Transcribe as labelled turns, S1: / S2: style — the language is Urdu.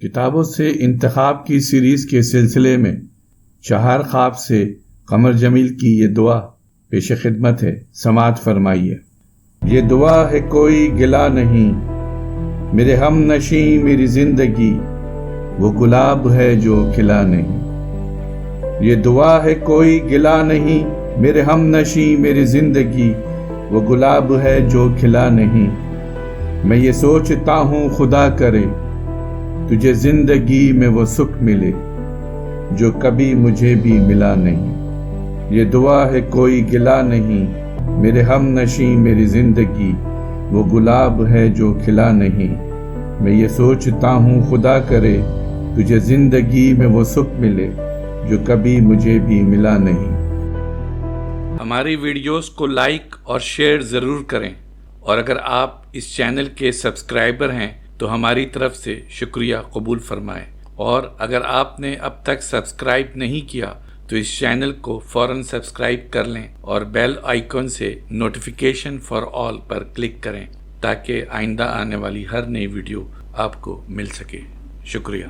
S1: کتابوں سے انتخاب کی سیریز کے سلسلے میں چہار خواب سے قمر جمیل کی یہ دعا پیش خدمت ہے، سماعت فرمائیے۔ یہ دعا ہے کوئی گلہ نہیں، میرے ہم نشیں میری زندگی وہ گلاب ہے جو کھلا نہیں۔ یہ دعا ہے کوئی گلہ نہیں، میرے ہم نشیں میری زندگی وہ گلاب ہے جو کھلا نہیں۔ میں یہ سوچتا ہوں خدا کرے تجھے زندگی میں وہ سکھ ملے جو کبھی مجھے بھی ملا نہیں۔ یہ دعا ہے کوئی گلہ نہیں، میرے ہم نشیں میری زندگی وہ گلاب ہے جو کھلا نہیں۔ میں یہ سوچتا ہوں خدا کرے تجھے زندگی میں وہ سکھ ملے جو کبھی مجھے بھی ملا نہیں۔
S2: ہماری ویڈیوز کو لائک اور شیئر ضرور کریں، اور اگر آپ اس چینل کے سبسکرائبر ہیں تو ہماری طرف سے شکریہ قبول فرمائیں، اور اگر آپ نے اب تک سبسکرائب نہیں کیا تو اس چینل کو فوراً سبسکرائب کر لیں اور بیل آئیکن سے notification for all per click کریں تاکہ آئندہ آنے والی ہر نئی ویڈیو آپ کو مل سکے۔ شکریہ۔